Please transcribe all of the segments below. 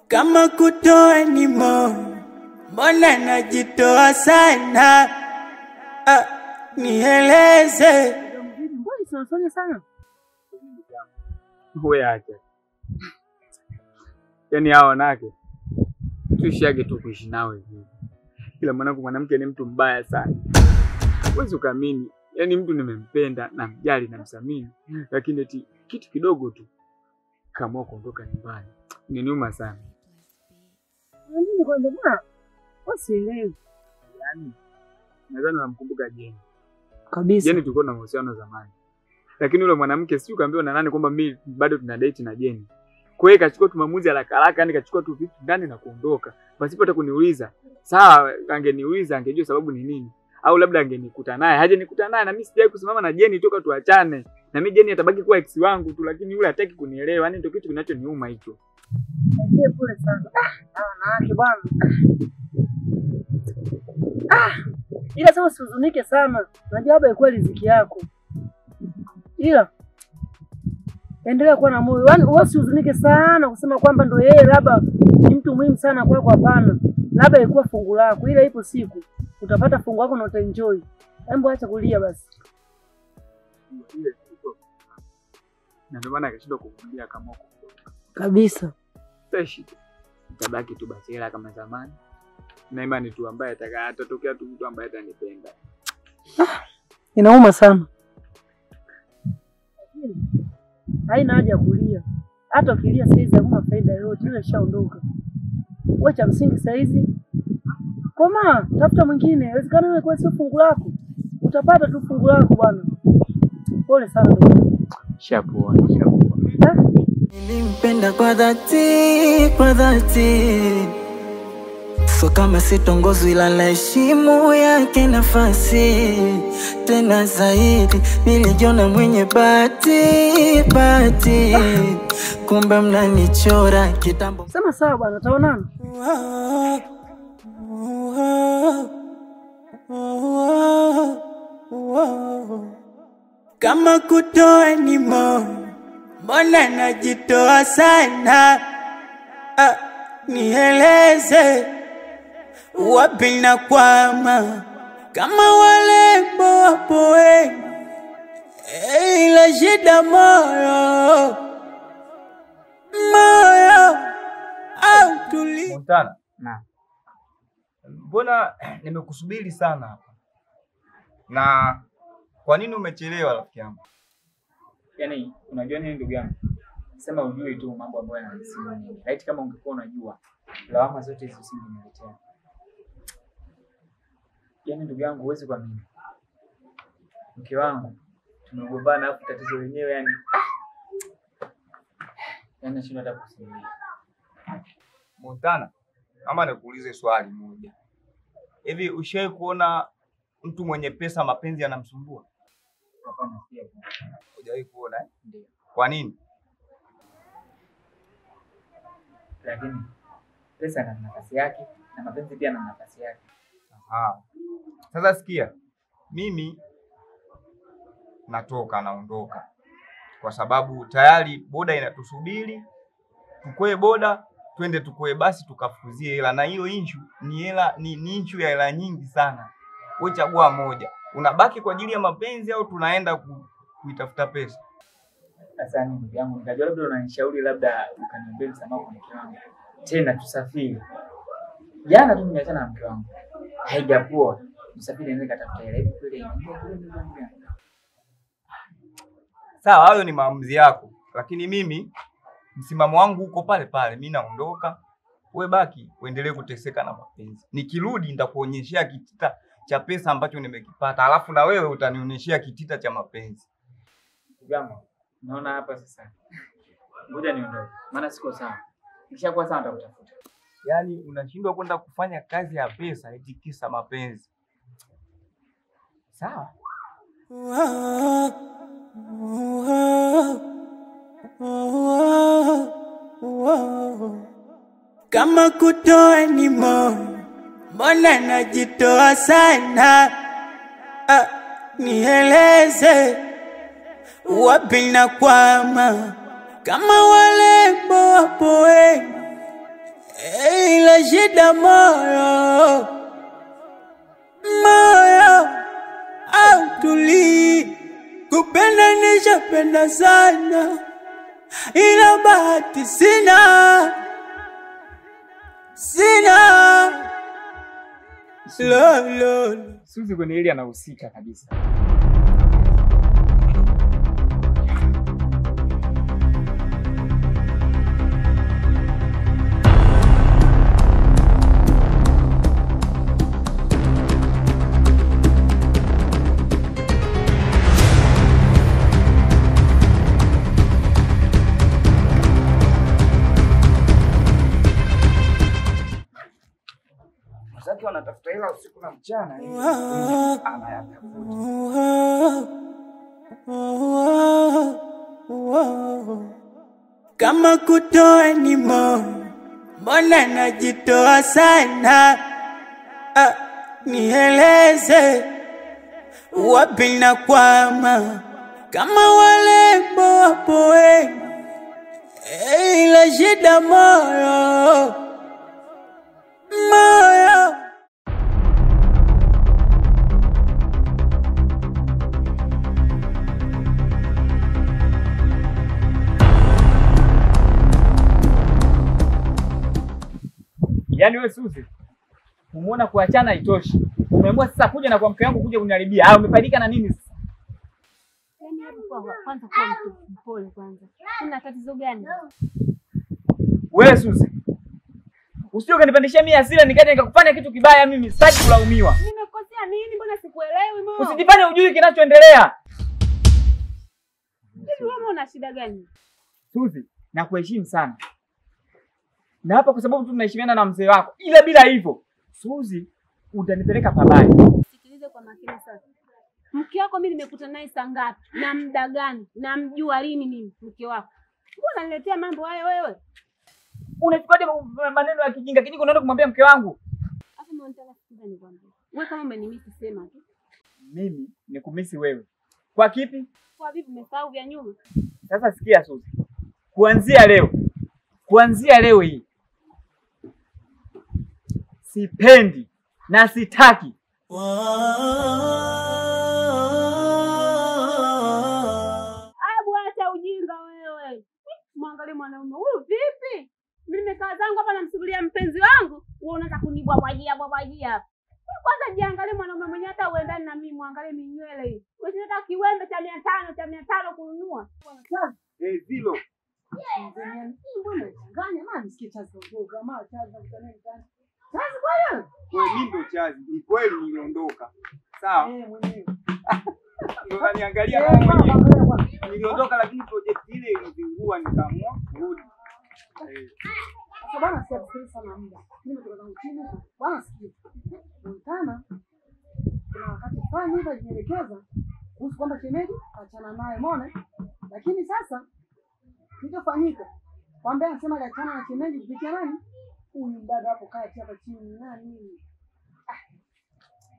Kama kutoa ni mbona najitoa sana? Nieleze. Mbona unafanya sana? Wewe acha. Yaani hao wanawake tuishage tu kuishi nawe hivi. Kila mwanamke ni mtu mbaya sana. Huwezi ukaamini. Yaani mtu nimempenda na mjali na msamini, lakini eti kitu kidogo tu kama kuondoka nyumbani. Ni nyuma sana. Nini kwa ndugu? Wasielewi. Yaani nadhani namkumbuka Jeni. Kabisa. Jeni tulikuwa na mahusiano zamani. Lakini yule mwanamke sio kaambiwa na nani kwamba mimi bado tuna date na Jeni. Kwa hiyo kachukua tu maamuzi haraka haraka, yani kachukua tu vitu ndani na kuondoka. Basi hata kuniuliza. Sawa, angeniuliza angejua sababu ni nini. Au labda angenikuta naye. Hajanikuta naye na mimi sijai kusimama na Jeni toka tuachane. Na mimi Jeni atabaki kuwa ex wangu tu, lakini yule hataki kunielewa. Yani ndio kitu kinachoniuma hicho. Ndio pole sana. Wanawake bwana. Ila sasa usihuzunike sana. Najua baba kweli riziki yako. Ila endelea kuwa na moyo. Yaani usihuzunike sana kusema kwamba ndio yeye labda ni mtu muhimu sana kwako, hapana. Labda ilikuwa fungu lako. Ila ipo siku utapata fungu lako na utaenjoy. Hebu acha kulia basi. Na ndio maana akashindwa kuvumilia kama huko. Kabisa. Peshi. Nitabaki tu bachela kama zamani. Na imani tu ambaye atatokea tu mtu ambaye atanipenda. Inauma sana. Haina haja kulia. Hata ukilia saizi hakuna faida yoyote, ile ishaondoka. Wewe cha msingi saizi koma, tafuta mwingine. Inawezekana wewe kwa sio fungu lako. Utapata tu fungu lako bwana. Pole sana ndugu. Shapoa. Nilimpenda kwa dhati. So kama sitongozwi ila heshimu yake nafasi. Tena zaidi nilijiona mwenye bahati. Kumbe mnanichora kitambo. Sema sawa bwana, taonana. Kama kutoa ni mbona najitoa sana? Nieleze wapi na kwama, kama wale popo ila shida moyo au tuli. Montana, Na mbona nimekusubiri sana hapa? Na kwa nini umechelewa rafiki yangu? yaani unajua nini ndugu yangu? Sema ujue tu mambo ambayo yananisimama. Laiti kama ungekuwa unajua lawama zote hizo usingeniletea. Yaani ndugu yangu huwezi kuamini. Mke wangu tumegombana hapo tatizo lenyewe yani. Yaani shida hata kusimulia. Montana, ama nikuulize swali moja. Hivi ushawahi kuona mtu mwenye pesa mapenzi yanamsumbua? Hapana, pia. Hujawahi kuona eh? Ndio. Kwa nini? Lakini pesa ina nafasi yake na mapenzi pia yana nafasi yake. Aha. Sasa sikia. Mimi naondoka. Kwa sababu tayari boda inatusubiri. Tukue boda, twende tukue basi tukafuzie hela, na hiyo issue ni hela ni issue ya hela nyingi sana. Wewe chagua moja. Unabaki kwa ajili ya mapenzi au tunaenda kuitafuta pesa? Sasa ndugu yangu, nikajua labda unanishauri labda ukaniambia msamaha kwa mke wangu. Tena tusafiri. Jana tu nimeachana na mke wangu. Haijapoa. Tusafiri nende katafuta hela hivi kule. Sawa, hayo ni maamuzi yako. Lakini mimi msimamo wangu uko pale pale. Mimi naondoka. Wewe baki uendelee kuteseka na mapenzi. Nikirudi nitakuonyeshea kitita cha pesa ambacho nimekipata. Alafu na wewe utanionyeshea kitita cha mapenzi. Ndugu yangu, naona hapa sasa. Ngoja niondoke. Maana siko sawa. Nikishakuwa sawa nitakutafuta. Yaani unashindwa kwenda kufanya kazi ya pesa eti kisa mapenzi. Sawa? Kama kutoa ni mbona najitoa sana? nieleze wapi nakwama, kama walembo wapo wengi, ila shida moyo hautulii. Kupenda nishapenda sana, ila bahati sina. Lolo Suzi kwenye hili anahusika kabisa. Zaki wanatafuta hela usiku na mchana. Kama kutoa ni moyo, mbona najitoa sana? Nieleze wapi nakwama, kama walembo wapo wengi, ila shida moyo. Yaani wewe Suzi, umeona kuachana haitoshi. Umeamua sasa kuja na kwa mke wangu kuja kuniharibia. Umefaidika na nini sasa? Yaani hapo kwanza kwa mtu mpole kwanza. Kuna tatizo gani? Wewe Suzi, usije ukanipandishia mimi hasira nikaje nikakufanya kitu kibaya mimi. Sitaki kulaumiwa. Nimekosea nini? Mbona sikuelewi Mo? Usijifanye hujui kinachoendelea. Hivi wewe una shida gani? Suzi, nakuheshimu sana. Na hapa kwa sababu tu tunaheshimiana na mzee wako. Ila bila hivyo, Suzi, utanipeleka pabaya. Sikilize kwa makini sasa. Mke wako mimi nimekutana naye saa ngapi? Na muda gani? Na mjua lini mimi mke wako? Mbona unaniletea mambo haya wewe? Unachukuaje maneno ya kijinga kijinga unaenda kumwambia mke wangu? Hata mimi nataka kusikiza nikwambie. Wewe kama umenimisi sema tu. Mimi nikumisi wewe. Kwa kipi? Kwa vipi umesahau vya nyuma? Sasa sikia Suzi. Kuanzia leo hii. Sipendi na sitaki. Abu acha ujinga wewe. Mwangalie mwanaume huyu vipi? Mimi nimekaa zangu hapa namsubiria mpenzi wangu. Wewe unataka kunibwabwajia. Kwanza jiangalie mwanaume mwenye hata uendani na mimi, muangalie minywele hii. Wewe unataka kiwembe cha 500 kununua. Zilo. Mbona changanya maana nisikie chazi kutoka kama chazi mtaneni sana. Chazi kwa Wewe mimi ndo chazi. Ni kweli niliondoka. Sawa? mwenyewe. Ndio unaniangalia kama mwenyewe. Niliondoka lakini project ile ilizingua nikaamua kurudi. Sasa bana siasikiliza sana muda. Mimi kutoka zangu chini. Bana sikia. Montana kuna wakati fulani hivi alielekeza kuhusu kwamba shemeji achana naye, umeona? Lakini sasa kilichofanyika kwamba anasema aliachana na shemeji kupitia nani? Huyu dada hapo kaa hapa chini nani?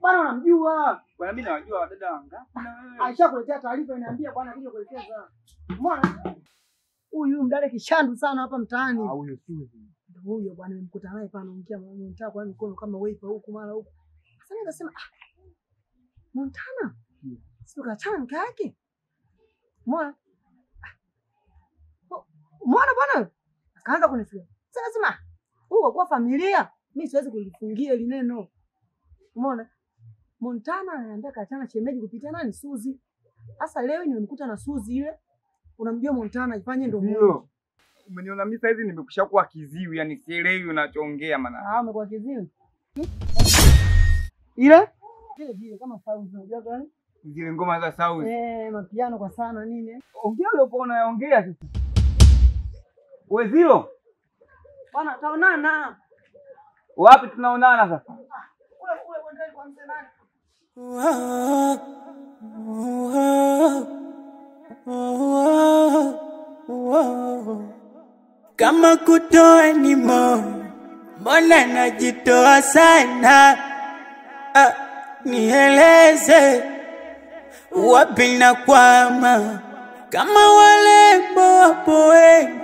Bwana unamjua. Bwana mimi nawajua wadada wangapi na wewe. Aishakuletea taarifa inaniambia bwana akija kuelekeza. Umeona? Huyu mdada kishandu sana hapa mtaani. Huyo Suzi. Huyo bwana nimekuta naye pale anaongea mtaa kwa mikono kama wiper huku mara huku. Sasa nikasema Montana. Sio kaachana mke yake. Umeona? Umeona bwana? Akaanza kunifikia. Sasa nasema kwa familia mimi siwezi kulifungia ile neno. Umeona? Montana ananiambia kaachana shemeji kupitia nani? Suzi. Sasa leo nimemkuta na Suzi ile. Unamjua Montana ifanye ndio huyo. Umeniona mimi saizi nimekushakuwa kiziwi, yani sielewi unachoongea maana. Umekuwa kiziwi. Ile? Vile kama sauti unajua gani? Zile ngoma za sauti. Mapiano kwa sana nini? Ongea ulipo unaongea sasa. Wewe Zilo. Bwana taonana. Wapi tunaonana sasa? Kule kwenda kwa mzee nani? Kama kutoa ni moyo, mbona najitoa sana? Nieleze wapi nakwama, kama walembo wapo wengi